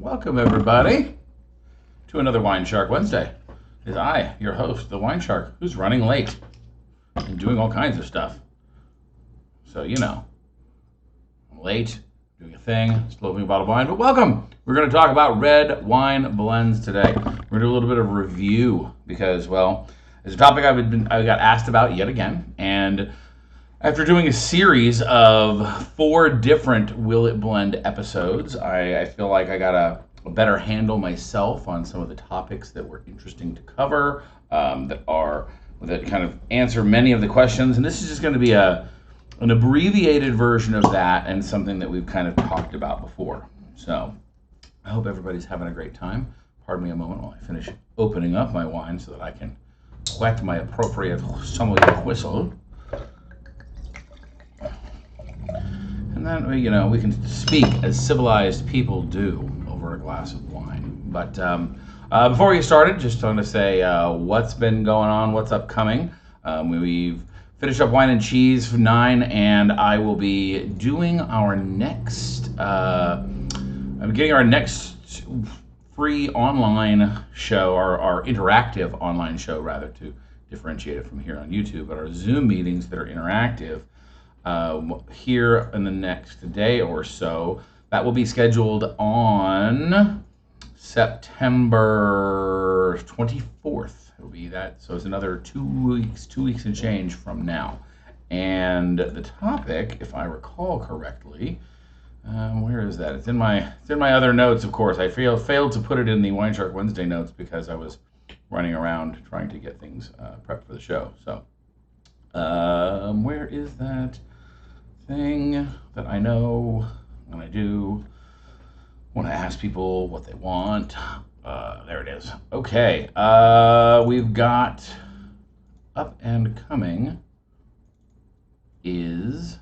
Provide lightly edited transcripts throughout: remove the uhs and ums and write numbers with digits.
Welcome, everybody, to another WineShark Wednesday. It is I, your host, the WineShark, who's running late and doing all kinds of stuff. So, you know, I'm late, doing a thing, still opening a bottle of wine, but welcome! We're going to talk about red wine blends today. We're going to do a little bit of review because, well, it's a topic I got asked about yet again, and after doing a series of 4 different Will It Blend episodes, I feel like I got a better handle myself on some of the topics that were interesting to cover, that kind of answer many of the questions. And this is just going to be an abbreviated version of that and something that we've kind of talked about before. So I hope everybody's having a great time. Pardon me a moment while I finish opening up my wine so that I can whet my appropriate sommelier whistle. And then, you know, we can speak as civilized people do over a glass of wine. But before we get started, just want to say what's been going on, what's upcoming. We've finished up Wine and Cheese 9, and I will be doing our next, I'm getting our next free online show, our interactive online show, rather, to differentiate it from here on YouTube, but our Zoom meetings that are interactive. Here in the next day or so. That will be scheduled on September 24th. It'll be that, so it's another 2 weeks and change from now. And the topic, if I recall correctly, where is that? It's in my other notes, of course. I failed to put it in the WineShark Wednesday notes because I was running around trying to get things prepped for the show. So, where is that thing that I know when I do when I ask people what they want? There it is. Okay, we've got up and coming is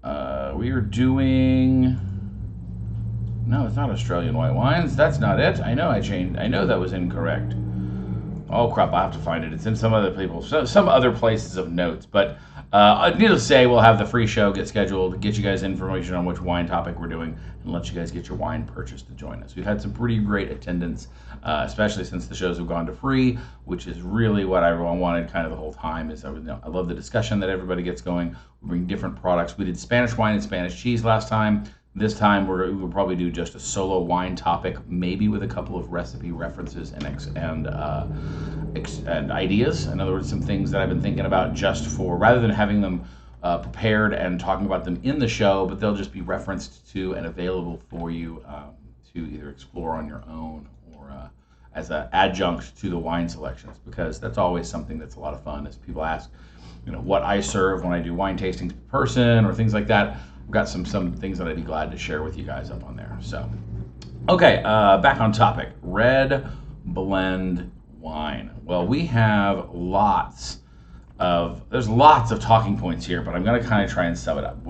we are doing, no, it's not Australian white wines. That's not it. I know I changed. I know that was incorrect. Oh crap! I have to find it. It's in some other places of notes. But needless to say, we'll have the free show get scheduled, get you guys information on which wine topic we're doing, and let you guys get your wine purchased to join us. We've had some pretty great attendance, especially since the shows have gone to free, which is really what I wanted kind of the whole time. I love the discussion that everybody gets going. We bring different products. We did Spanish wine and Spanish cheese last time. This time we'll probably do just a solo wine topic, maybe with a couple of recipe references and ideas. In other words, some things that I've been thinking about just for, rather than having them prepared and talking about them in the show, but they'll just be referenced to and available for you to either explore on your own or as an adjunct to the wine selections, because that's always something that's a lot of fun. As people ask, you know, what I serve when I do wine tastings per person or things like that. I've got some things that I'd be glad to share with you guys up on there. So, okay, back on topic. Red blend wine. Well, we have lots of talking points here, but I'm going to kind of try and sum it up.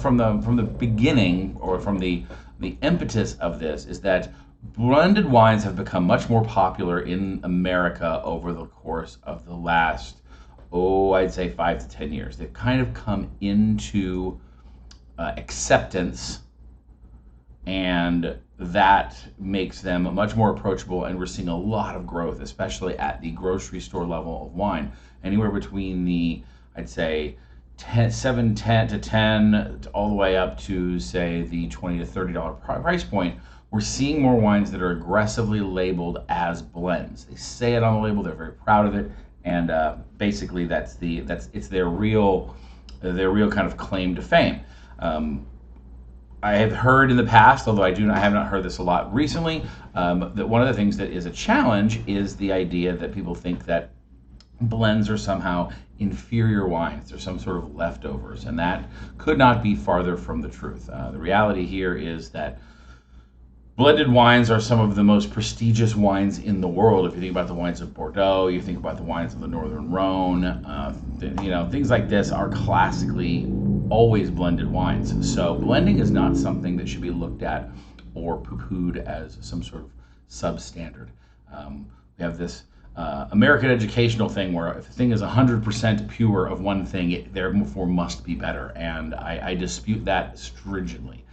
From the beginning, or from the impetus of this, is that blended wines have become much more popular in America over the course of the last, I'd say 5 to 10 years. They've kind of come into acceptance, and that makes them much more approachable, and we're seeing a lot of growth, especially at the grocery store level of wine. Anywhere between the, I'd say, 7 to 10 all the way up to, say, the $20 to $30 price point. We're seeing more wines that are aggressively labeled as blends. They say it on the label, they're very proud of it, and basically it's their real kind of claim to fame. I have heard in the past, although I have not heard this a lot recently, that one of the things that is a challenge is the idea that people think that blends are somehow inferior wines. They're some sort of leftovers, and that could not be farther from the truth. The reality here is that blended wines are some of the most prestigious wines in the world. If you think about the wines of Bordeaux, you think about the wines of the Northern Rhone, things like this are classically always blended wines. So blending is not something that should be looked at or poo-pooed as some sort of substandard. We have this American educational thing where if a thing is 100% pure of one thing, it therefore must be better, and I dispute that stringently.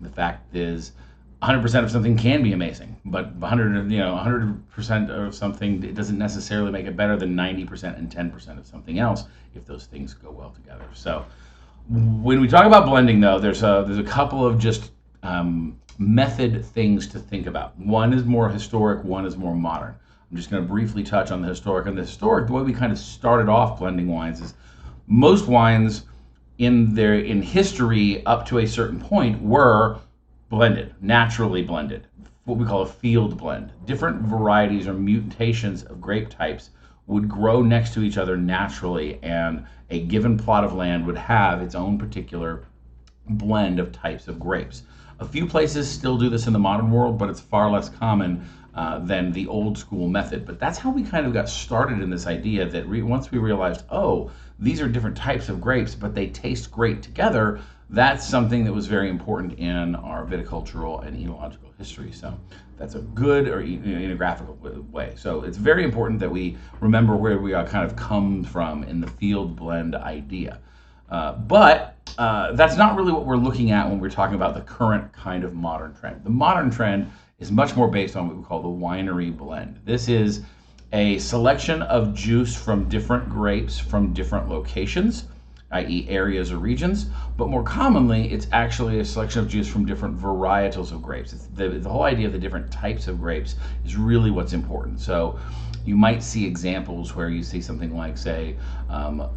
The fact is, 100% of something can be amazing, but 100% of something, it doesn't necessarily make it better than 90% and 10% of something else if those things go well together. So when we talk about blending, though, there's a couple of just method things to think about. One is more historic, one is more modern. I'm just going to briefly touch on the historic. And the historic, the way we kind of started off blending wines is most wines in history up to a certain point were blended, naturally blended, what we call a field blend. Different varieties or mutations of grape types would grow next to each other naturally, and a given plot of land would have its own particular blend of types of grapes. A few places still do this in the modern world, but it's far less common than the old school method. But that's how we kind of got started in this idea that once we realized, oh, these are different types of grapes, but they taste great together, that's something that was very important in our viticultural and enological history. So that's a good or ethnographical way. So it's very important that we remember where we are kind of come from in the field blend idea. But that's not really what we're looking at when we're talking about the current kind of modern trend. The modern trend is much more based on what we call the winery blend. This is a selection of juice from different grapes from different locations, i.e. areas or regions, but more commonly, it's actually a selection of juice from different varietals of grapes. It's the whole idea of the different types of grapes is really what's important. So you might see examples where you see something like, say,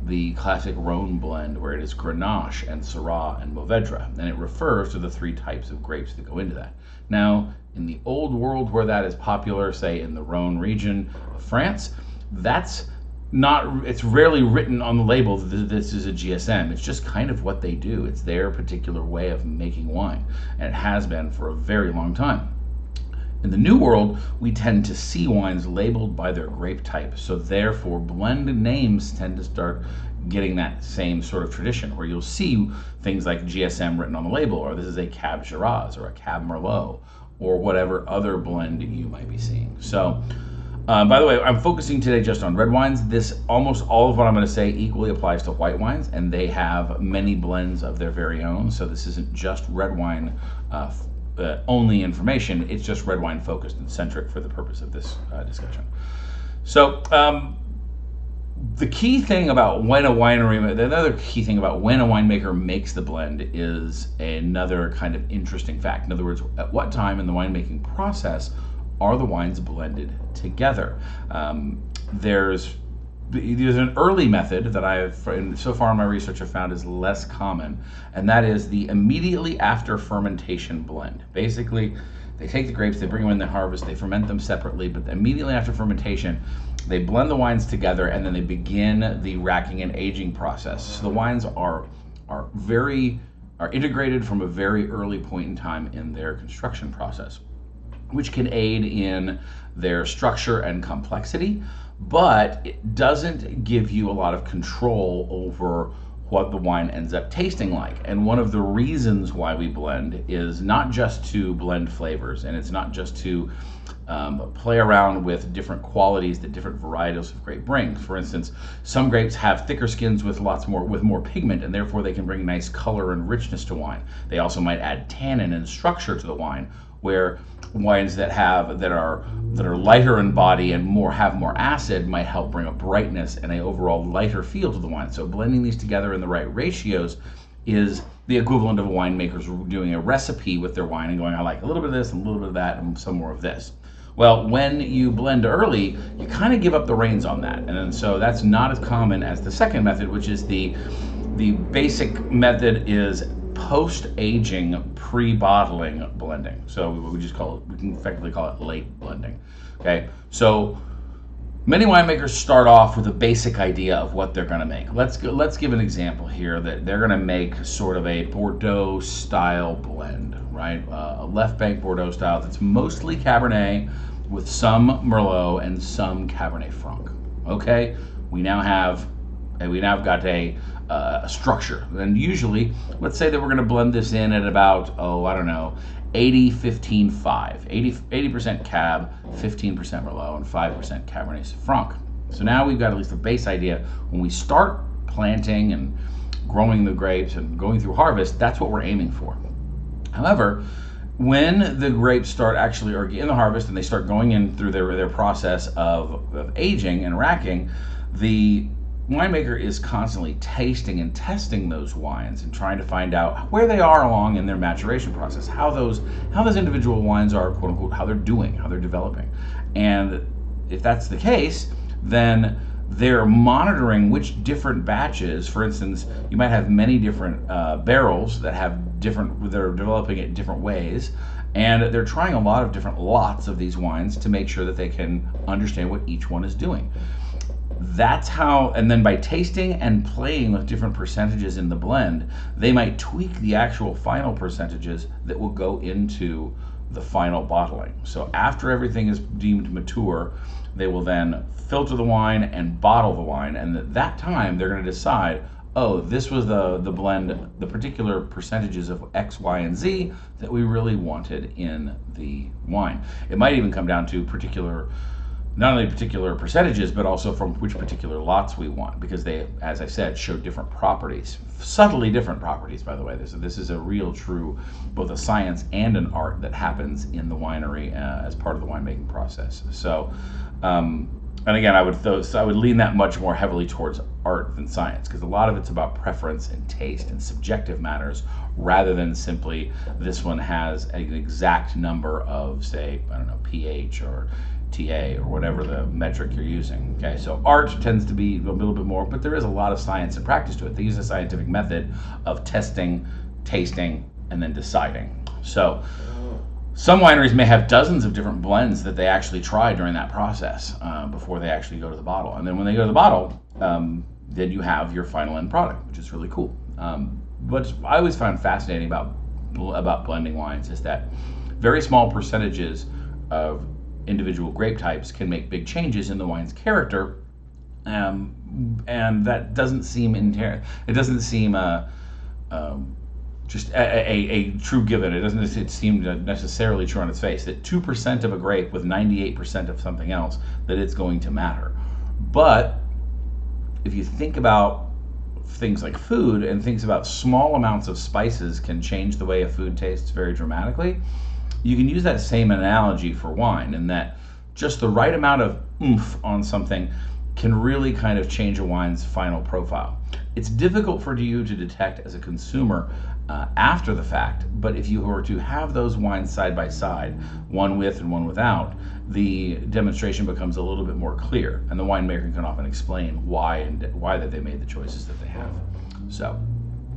the classic Rhone blend, where it is Grenache and Syrah and Mourvedre, and it refers to the three types of grapes that go into that. Now, in the old world where that is popular, say in the Rhone region of France, it's rarely written on the label that this is a GSM. It's just kind of what they do. It's their particular way of making wine, and it has been for a very long time. In the New World, we tend to see wines labeled by their grape type, so therefore blend names tend to start getting that same sort of tradition, where you'll see things like GSM written on the label, or this is a Cab Shiraz or a Cab Merlot, or whatever other blend you might be seeing. So, by the way, I'm focusing today just on red wines. This, almost all of what I'm going to say equally applies to white wines, and they have many blends of their very own. So this isn't just red wine only information. It's just red wine focused and centric for the purpose of this discussion. So the key thing about another key thing about when a winemaker makes the blend is another kind of interesting fact. In other words, at what time in the winemaking process are the wines blended together? There's an early method that so far in my research have found is less common, and that is the immediately after fermentation blend. Basically, they take the grapes, they bring them in the harvest, they ferment them separately, but immediately after fermentation, they blend the wines together, and then they begin the racking and aging process. So the wines are integrated from a very early point in time in their construction process, which can aid in their structure and complexity, but it doesn't give you a lot of control over what the wine ends up tasting like. And one of the reasons why we blend is not just to blend flavors, and it's not just to play around with different qualities that different varietals of grape bring. For instance, some grapes have thicker skins with more pigment, and therefore they can bring nice color and richness to wine. They also might add tannin and structure to the wine, where wines that are lighter in body and have more acid might help bring a brightness and an overall lighter feel to the wine. So blending these together in the right ratios is the equivalent of winemaker's doing a recipe with their wine and going, I like a little bit of this and a little bit of that and some more of this. Well, when you blend early, you kind of give up the reins on that. And so that's not as common as the second method, which is the basic method is post-aging, pre-bottling blending. So we can effectively call it late blending. Okay, so many winemakers start off with a basic idea of what they're going to make. Let's give an example here that they're going to make sort of a Bordeaux style blend, right? A left bank Bordeaux style that's mostly Cabernet with some Merlot and some Cabernet Franc. Okay, we now got a structure. And usually, let's say that we're going to blend this in at about, 80-15-5. 80% Cab, 15% Merlot, and 5% Cabernet Franc. So now we've got at least a base idea. When we start planting and growing the grapes and going through harvest, that's what we're aiming for. However, when the grapes start actually are in the harvest and they start going in through their process of aging and racking, the winemaker is constantly tasting and testing those wines and trying to find out where they are along in their maturation process, how those individual wines are, quote unquote, how they're doing, how they're developing. And if that's the case, then they're monitoring which different batches. For instance, you might have many different barrels that they're developing it different ways, and they're trying a lot of different lots of these wines to make sure that they can understand what each one is doing. That's how, and then by tasting and playing with different percentages in the blend, they might tweak the actual final percentages that will go into the final bottling. So after everything is deemed mature, they will then filter the wine and bottle the wine, and at that time they're going to decide, oh, this was the blend, the particular percentages of X, Y, and Z that we really wanted in the wine. It might even come down to not only particular percentages, but also from which particular lots we want, because they, as I said, show different properties, subtly different properties, by the way. This is a real, true, both a science and an art that happens in the winery as part of the winemaking process. So, and again, I would lean that much more heavily towards art than science, because a lot of it's about preference and taste and subjective matters, rather than simply this one has an exact number of, say, I don't know, pH or TA or whatever the metric you're using. Okay, so art tends to be a little bit more, but there is a lot of science and practice to it. They use a scientific method of testing, tasting, and then deciding. So some wineries may have dozens of different blends that they actually try during that process before they actually go to the bottle. And then when they go to the bottle, then you have your final end product, which is really cool. What I always found fascinating about blending wines is that very small percentages of individual grape types can make big changes in the wine's character, and that doesn't seem just a true given. It doesn't seem necessarily true on its face that 2% of a grape with 98% of something else, that it's going to matter. But if you think about things like food and things about small amounts of spices can change the way a food tastes very dramatically, you can use that same analogy for wine, in that just the right amount of oomph on something can really kind of change a wine's final profile. It's difficult for you to detect as a consumer after the fact, but if you were to have those wines side by side, one with and one without, the demonstration becomes a little bit more clear, and the winemaker can often explain why that they made the choices that they have. So,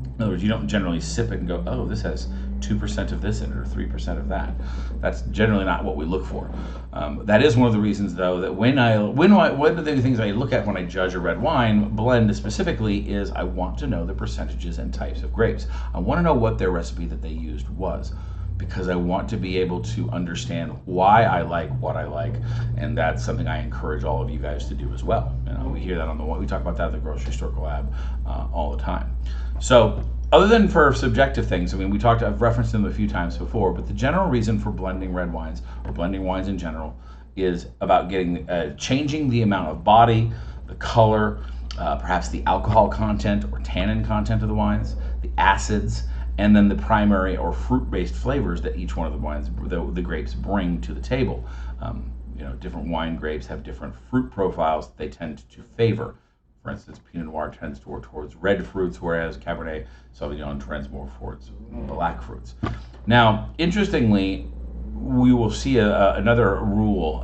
in other words, you don't generally sip it and go, oh, this has 2% of this in it or 3% of that. That's generally not what we look for. That is one of the reasons, though, that one of the things I look at when I judge a red wine blend specifically is I want to know the percentages and types of grapes. I want to know what their recipe that they used was, because I want to be able to understand why I like what I like, and that's something I encourage all of you guys to do as well. We hear that we talk about that at the grocery store collab all the time. So, other than for subjective things, I mean, I've referenced them a few times before, but the general reason for blending red wines, or blending wines in general, is about changing the amount of body, the color, perhaps the alcohol content or tannin content of the wines, the acids, and then the primary or fruit-based flavors that each one of the wines, the grapes, bring to the table. Different wine grapes have different fruit profiles that they tend to favor. For instance, Pinot Noir tends towards red fruits, whereas Cabernet Sauvignon trends more towards black fruits. Now, interestingly, we will see another rule.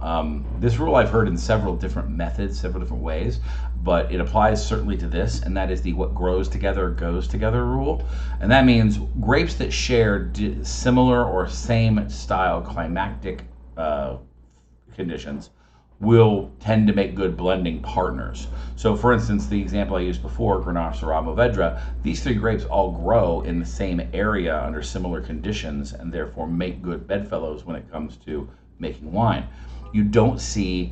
This rule I've heard in several different methods, several different ways, but it applies certainly to this, and that is the what grows together goes together rule. And that means grapes that share similar or same style climactic conditions will tend to make good blending partners. So for instance, the example I used before, Grenache, Syrah, Mourvedre, these three grapes all grow in the same area under similar conditions and therefore make good bedfellows when it comes to making wine. You don't see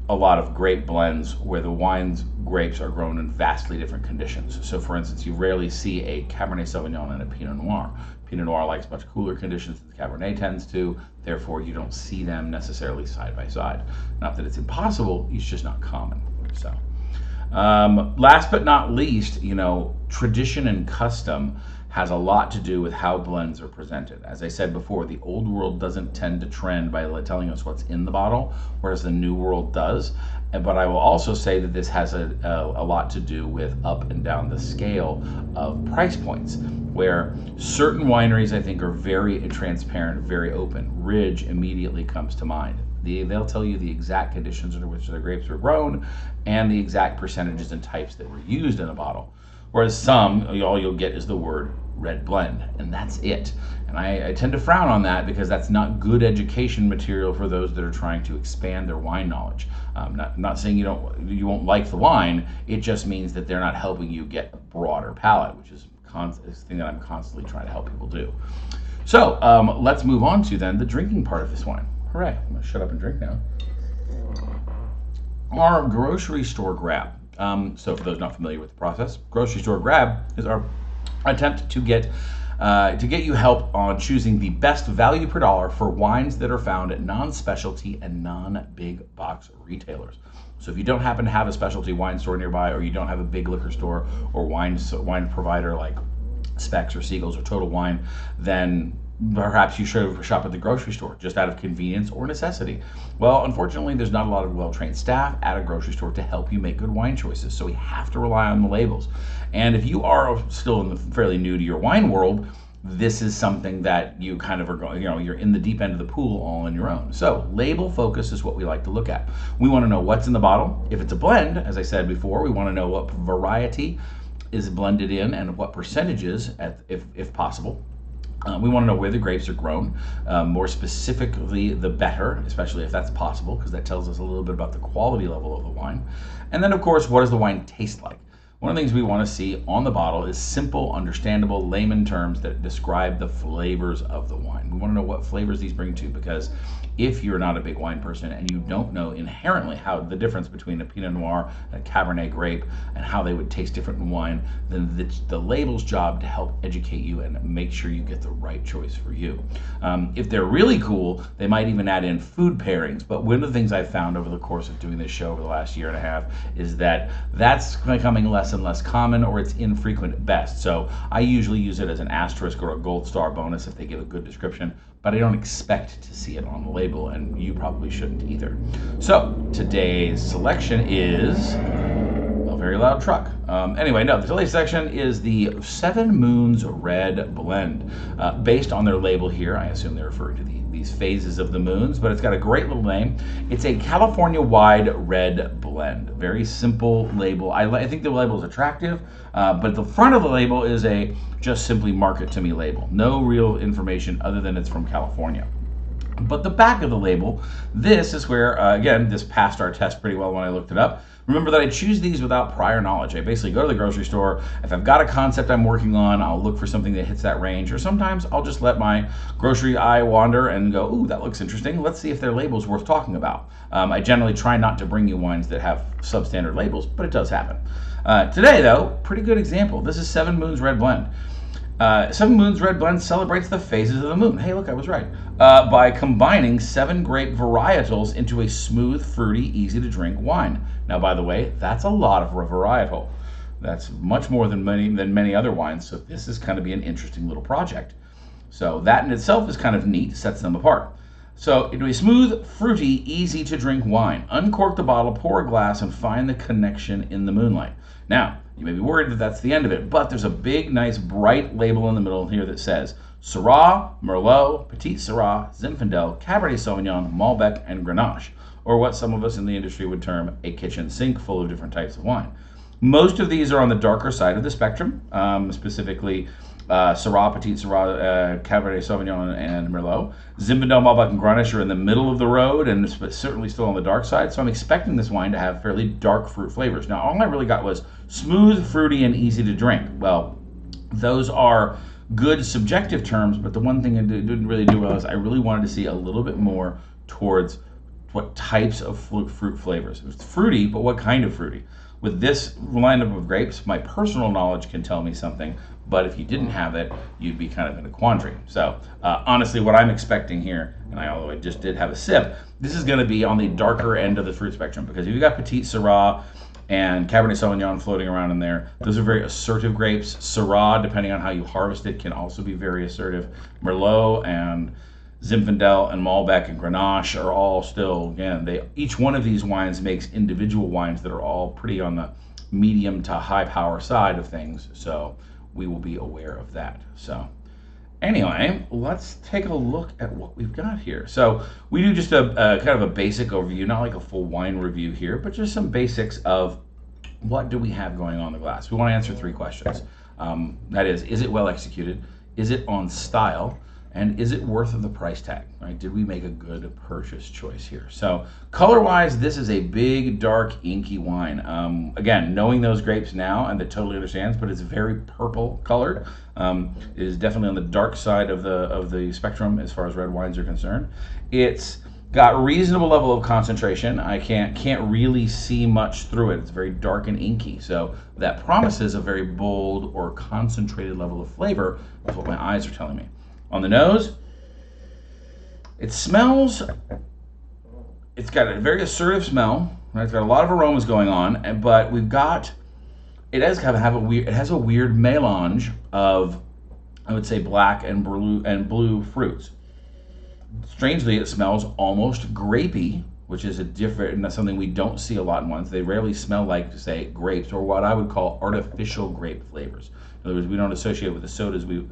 a lot of grape blends where the grapes are grown in vastly different conditions. So for instance, you rarely see a Cabernet Sauvignon and a Pinot Noir. Pinot Noir likes much cooler conditions than the Cabernet tends to, therefore you don't see them necessarily side by side. Not that it's impossible, it's just not common. So, last but not least, tradition and custom has a lot to do with how blends are presented. As I said before, the old world doesn't tend to trend by telling us what's in the bottle, whereas the new world does. But I will also say that this has a lot to do with up and down the scale of price points, where certain wineries I think are very transparent, very open. Ridge immediately comes to mind. They'll tell you the exact conditions under which their grapes were grown and the exact percentages and types that were used in a bottle. Whereas some, all you'll get is the word red blend, and that's it. And I tend to frown on that because that's not good education material for those that are trying to expand their wine knowledge. Not saying you won't like the wine, it just means that they're not helping you get a broader palate, which is a thing that I'm constantly trying to help people do. So let's move on to then the drinking part of this wine. Hooray, I'm gonna shut up and drink now. Our grocery store grab. So for those not familiar with the process, grocery store grab is our attempt to get you help on choosing the best value per dollar for wines that are found at non-specialty and non-big box retailers. So if you don't happen to have a specialty wine store nearby, or you don't have a big liquor store or wine provider like Specs or Siegel's or Total Wine, then perhaps you should shop at the grocery store just out of convenience or necessity. Well, unfortunately, there's not a lot of well-trained staff at a grocery store to help you make good wine choices, so we have to rely on the labels. And if you are still fairly new to your wine world, this is something that you kind of are going, you're in the deep end of the pool all on your own. So label focus is what we like to look at. We want to know what's in the bottle. If it's a blend, as I said before, we want to know what variety is blended in and what percentages, if possible. We want to know where the grapes are grown, more specifically the better, especially if that's possible, because that tells us a little bit about the quality level of the wine. And then, of course, what does the wine taste like? One of the things we want to see on the bottle is simple, understandable layman terms that describe the flavors of the wine. We want to know what flavors these bring to, because if you're not a big wine person and you don't know inherently how the difference between a Pinot Noir and a Cabernet grape and how they would taste different in wine, then it's the label's job to help educate you and make sure you get the right choice for you. If they're really cool, they might even add in food pairings. But one of the things I've found over the course of doing this show over the last year and a half is that that's becoming less and less common, or it's infrequent at best. So I usually use it as an asterisk or a gold star bonus if they give a good description, but I don't expect to see it on the label, and you probably shouldn't either. So today's selection is a very loud truck. Anyway, no, today's selection is the 7 Moons Red Blend. Based on their label here, I assume they're referring to these phases of the moons, but it's got a great little name. It's a California-wide red blend. Very simple label. I think the label is attractive, but the front of the label is a just simply market to me label. No real information other than it's from California. But the back of the label, this is where, again, this passed our test pretty well when I looked it up. Remember that I choose these without prior knowledge. I basically go to the grocery store. If I've got a concept I'm working on, I'll look for something that hits that range, or sometimes I'll just let my grocery eye wander and go, ooh, that looks interesting. Let's see if their label's worth talking about. I generally try not to bring you wines that have substandard labels, but it does happen. Today, though, pretty good example. This is 7 Moons Red Blend. 7 Moons Red Blend celebrates the phases of the moon. Hey, look, I was right. By combining 7 grape varietals into a smooth, fruity, easy-to-drink wine. Now, by the way, that's a lot of a varietal. That's much more than many other wines, so this is going to be an interesting little project. So that in itself is kind of neat, sets them apart. So into a smooth, fruity, easy-to-drink wine. Uncork the bottle, pour a glass, and find the connection in the moonlight. Now, you may be worried that that's the end of it, but there's a big, nice, bright label in the middle here that says Syrah, Merlot, Petit Syrah, Zinfandel, Cabernet Sauvignon, Malbec, and Grenache, or what some of us in the industry would term a kitchen sink full of different types of wine. Most of these are on the darker side of the spectrum, specifically Syrah, Petit Syrah, Cabernet Sauvignon, and Merlot. Zinfandel, Malbec, and Grenache are in the middle of the road and certainly still on the dark side, so I'm expecting this wine to have fairly dark fruit flavors. Now, all I really got was smooth, fruity, and easy to drink. Well, those are good subjective terms, but the one thing I didn't really do well is I really wanted to see a little bit more towards what types of fruit flavors. It was fruity, but what kind of fruity? With this lineup of grapes, my personal knowledge can tell me something, but if you didn't have it, you'd be kind of in a quandary. So honestly, what I'm expecting here, and although I just did have a sip, this is going to be on the darker end of the fruit spectrum, because if you've got Petit Syrah, and Cabernet Sauvignon floating around in there. Those are very assertive grapes. Syrah, depending on how you harvest it, can also be very assertive. Merlot and Zinfandel and Malbec and Grenache are all still, again, each one of these wines makes individual wines that are all pretty on the medium to high power side of things. So we will be aware of that. So anyway, let's take a look at what we've got here. So we do just a kind of a basic overview, not like a full wine review here, but just some basics of what do we have going on in the glass. We want to answer 3 questions. That is it well executed? Is it on style? And is it worth the price tag? Right? Did we make a good purchase choice here? So color-wise, this is a big, dark, inky wine. Again, knowing those grapes now, and that totally understands, but it's very purple colored. It is definitely on the dark side of the spectrum as far as red wines are concerned. It's got reasonable level of concentration. I can't really see much through it. It's very dark and inky, so that promises a very bold or concentrated level of flavor. That's what my eyes are telling me. On the nose, it smells, it's got a very assertive smell, right? It's got a lot of aromas going on, but it has a weird melange of, I would say, black and blue fruits. Strangely, it smells almost grapey, which is something we don't see a lot in wines. They rarely smell like, say, grapes, or what I would call artificial grape flavors. In other words, we don't associate it with the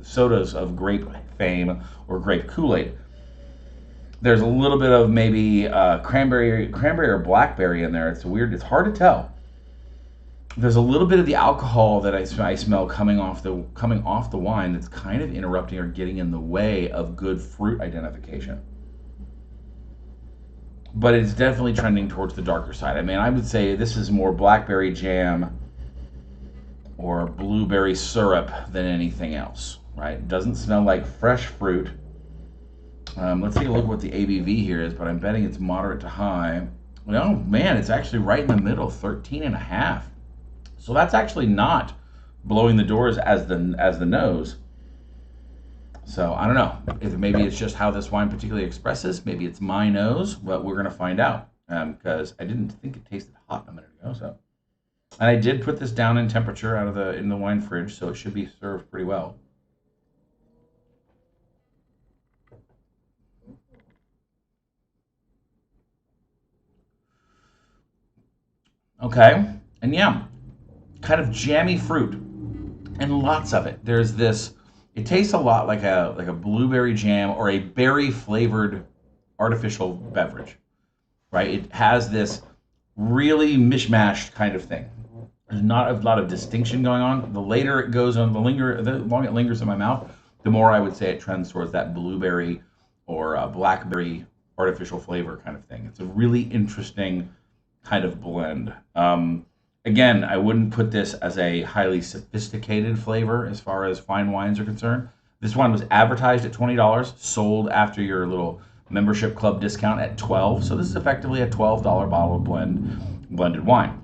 sodas of grape fame or grape Kool-Aid. There's a little bit of maybe cranberry or blackberry in there. It's weird. It's hard to tell. There's a little bit of the alcohol that I smell coming off the wine that's kind of interrupting or getting in the way of good fruit identification. But it's definitely trending towards the darker side. I mean, I would say this is more blackberry jam or blueberry syrup than anything else, right? It doesn't smell like fresh fruit. Let's take a look at what the ABV here is, but I'm betting it's moderate to high. Oh man, it's actually right in the middle, 13.5. So that's actually not blowing the doors as the nose. So I don't know if maybe it's just how this wine particularly expresses. Maybe it's my nose, but we're gonna find out because I didn't think it tasted hot a minute ago. So. And I did put this down in temperature in the wine fridge, so it should be served pretty well. Okay, and yeah, kind of jammy fruit, and lots of it. There's this. It tastes a lot like a blueberry jam or a berry flavored artificial beverage, right? It has this really mishmashed kind of thing. There's not a lot of distinction going on. The later it goes on, the longer it lingers in my mouth, the more I would say it trends towards that blueberry or blackberry artificial flavor kind of thing. It's a really interesting kind of blend. Again, I wouldn't put this as a highly sophisticated flavor as far as fine wines are concerned. This one was advertised at $20, sold after your little membership club discount at $12. So this is effectively a $12 bottle of blended wine.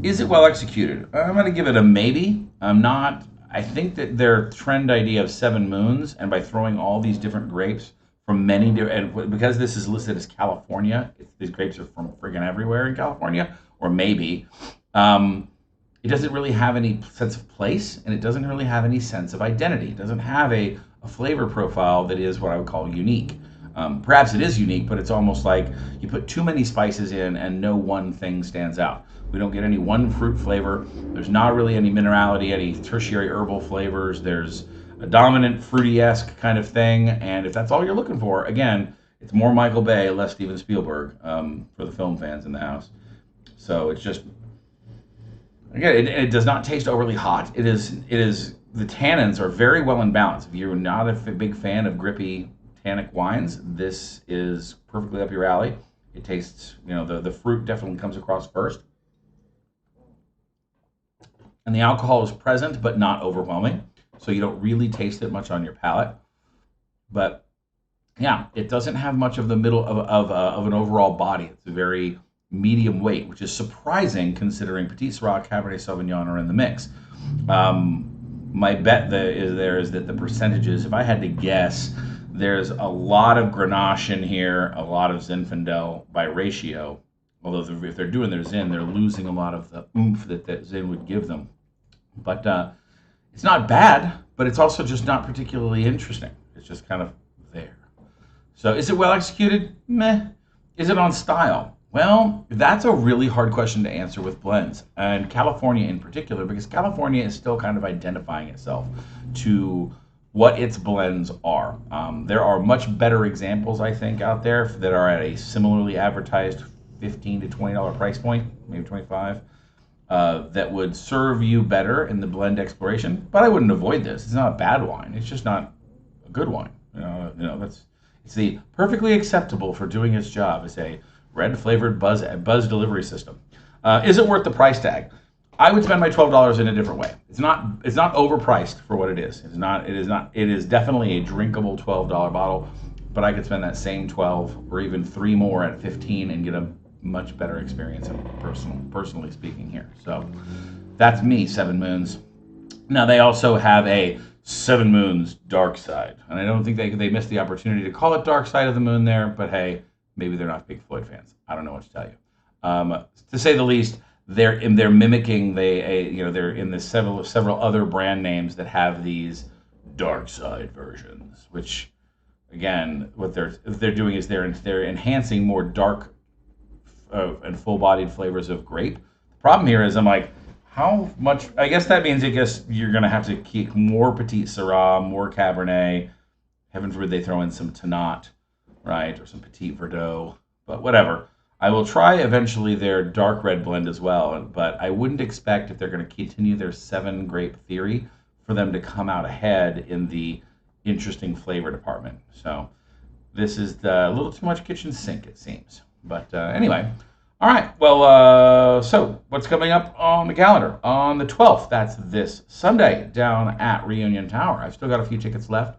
Is it well executed? I'm going to give it a maybe. I think that their trend idea of 7 moons, and by throwing all these different grapes from many different, and because this is listed as California, these grapes are from friggin' everywhere in California, or maybe, it doesn't really have any sense of place, and it doesn't really have any sense of identity. It doesn't have a flavor profile that is what I would call unique. Perhaps it is unique, but it's almost like you put too many spices in and no one thing stands out. We don't get any one fruit flavor. There's not really any minerality, any tertiary herbal flavors. There's a dominant fruity-esque kind of thing, and if that's all you're looking for, again, it's more Michael Bay, less Steven Spielberg, for the film fans in the house. So it's just, again, it does not taste overly hot. It is. The tannins are very well in balance. If you're not a big fan of grippy tannic wines, this is perfectly up your alley. It tastes, the fruit definitely comes across first. And the alcohol is present, but not overwhelming. So you don't really taste it much on your palate. But yeah, it doesn't have much of the middle of an overall body. It's a very medium weight, which is surprising considering Petit Syrah, Cabernet Sauvignon are in the mix. My bet is that the percentages, if I had to guess, there's a lot of Grenache in here, a lot of Zinfandel by ratio, Although if they're doing their Zin, they're losing a lot of the oomph that Zin would give them. But it's not bad, but it's also just not particularly interesting. It's just kind of there. So is it well executed? Meh. Is it on style? Well, that's a really hard question to answer with blends, and California in particular, because California is still kind of identifying itself to what its blends are. There are much better examples, I think, out there that are at a similarly advertised $15 to $20 price point, maybe 25, that would serve you better in the blend exploration. But I wouldn't avoid this. It's not a bad wine. It's just not a good wine. It's the perfectly acceptable for doing its job. It's a red flavored buzz delivery system. Is it worth the price tag? I would spend my $12 in a different way. It's not overpriced for what it is. It is definitely a drinkable $12 bottle, but I could spend that same 12 or even 3 more at 15 and get a much better experience, personally speaking here. So that's me, Seven Moons. Now they also have a Seven Moons Dark Side, and I don't think they missed the opportunity to call it Dark Side of the Moon there, but hey, maybe they're not big Floyd fans. I don't know what to tell you. To say the least, they're mimicking they're in the several other brand names that have these Dark Side versions, which again, what they're doing is they're enhancing more dark and full-bodied flavors of grape. The problem here is I'm like, how much? I guess that means you're going to have to keep more Petit Syrah, more Cabernet. Heaven forbid they throw in some Tannat, right, or some Petit Verdot. But whatever. I will try eventually their dark red blend as well. But I wouldn't expect, if they're going to continue their 7 grape theory, for them to come out ahead in the interesting flavor department. So this is a little too much kitchen sink, it seems. But anyway. All right, well, so what's coming up on the calendar? On the 12th, that's this Sunday, down at Reunion Tower. I've still got a few tickets left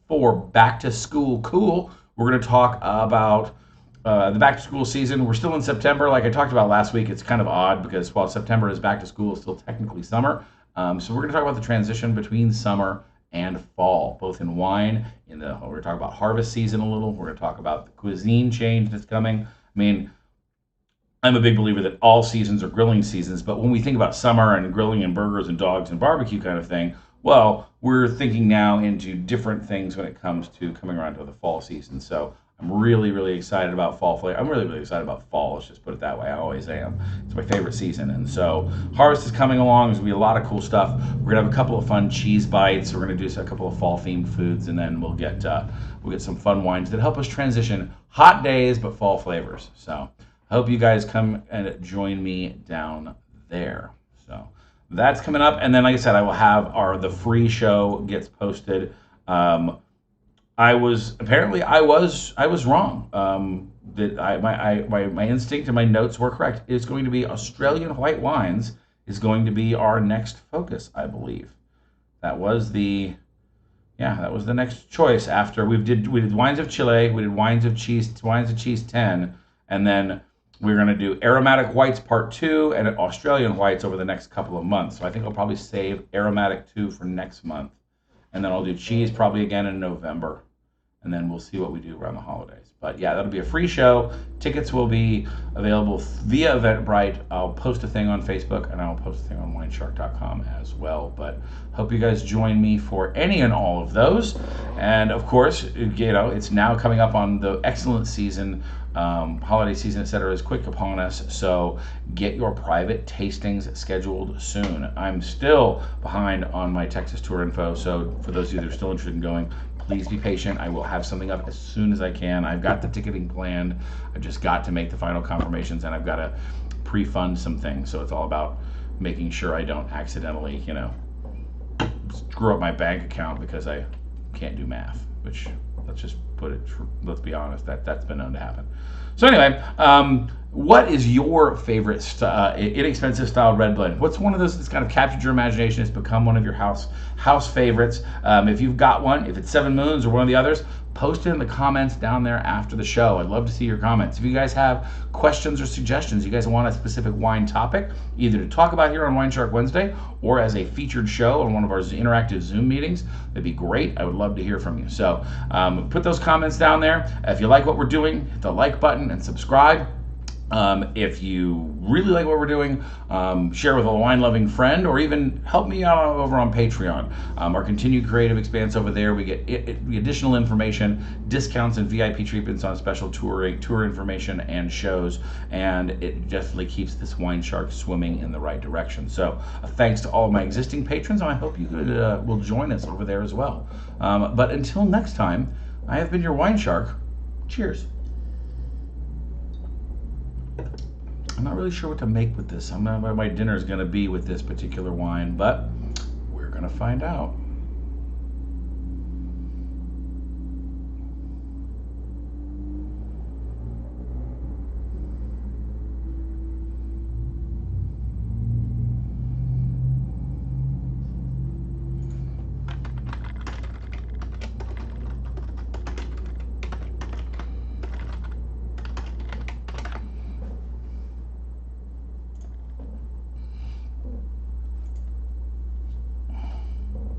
for Back to School Cool. We're going to talk about the back to school season. We're still in September. Like I talked about last week, it's kind of odd because while September is back to school, it's still technically summer. So we're going to talk about the transition between summer and fall, both in wine, we're going to talk about harvest season a little. We're going to talk about the cuisine change that's coming. I mean, I'm a big believer that all seasons are grilling seasons, but when we think about summer and grilling and burgers and dogs and barbecue kind of thing, well, we're thinking now into different things when it comes to coming around to the fall season. So I'm really, really excited about fall flavor. I'm really, really excited about fall. Let's just put it that way. I always am. It's my favorite season. And so harvest is coming along. There's going to be a lot of cool stuff. We're going to have a couple of fun cheese bites. We're going to do a couple of fall-themed foods, and then we'll get some fun wines that help us transition hot days but fall flavors. So I hope you guys come and join me down there. So that's coming up, and then like I said, I will have the free show gets posted. I was wrong. That my instinct and my notes were correct. It's going to be Australian white wines is going to be our next focus, I believe. That was the next choice after we did wines of Chile, we did wines of cheese 10, and then we're going to do aromatic whites part 2 and Australian whites over the next couple of months. So I think I'll probably save aromatic 2 for next month. And then I'll do cheese probably again in November. And then we'll see what we do around the holidays. But yeah, that'll be a free show. Tickets will be available via Eventbrite. I'll post a thing on Facebook, and I'll post a thing on WineShark.com as well. But hope you guys join me for any and all of those. And of course, it's now coming up on the excellent season. Holiday season, etc., is quick upon us, so get your private tastings scheduled soon. I'm still behind on my Texas tour info, so for those of you that are still interested in going, please be patient. I will have something up as soon as I can. I've got the ticketing planned. I've just got to make the final confirmations, and I've got to pre-fund some things, so it's all about making sure I don't accidentally, screw up my bank account because I can't do math, which, let's be honest, that's been known to happen. So anyway, what is your favorite inexpensive style red blend? What's one of those that's kind of captured your imagination? It's become one of your house favorites. If you've got one, if it's Seven Moons or one of the others, post it in the comments down there after the show. I'd love to see your comments. If you guys have questions or suggestions, you guys want a specific wine topic, either to talk about here on WineShark Wednesday or as a featured show on one of our interactive Zoom meetings, that'd be great. I would love to hear from you. So put those comments down there. If you like what we're doing, hit the like button and subscribe. If you really like what we're doing, share with a wine-loving friend, or even help me out over on Patreon. Our continued creative expanse over there, we get additional information, discounts and VIP treatments on special tour information and shows, and it definitely keeps this WineShark swimming in the right direction. So thanks to all of my existing patrons, and I hope you will join us over there as well. But until next time, I have been your WineShark. Cheers. I'm not really sure what to make with this. I'm not what my dinner is going to be with this particular wine, but we're going to find out.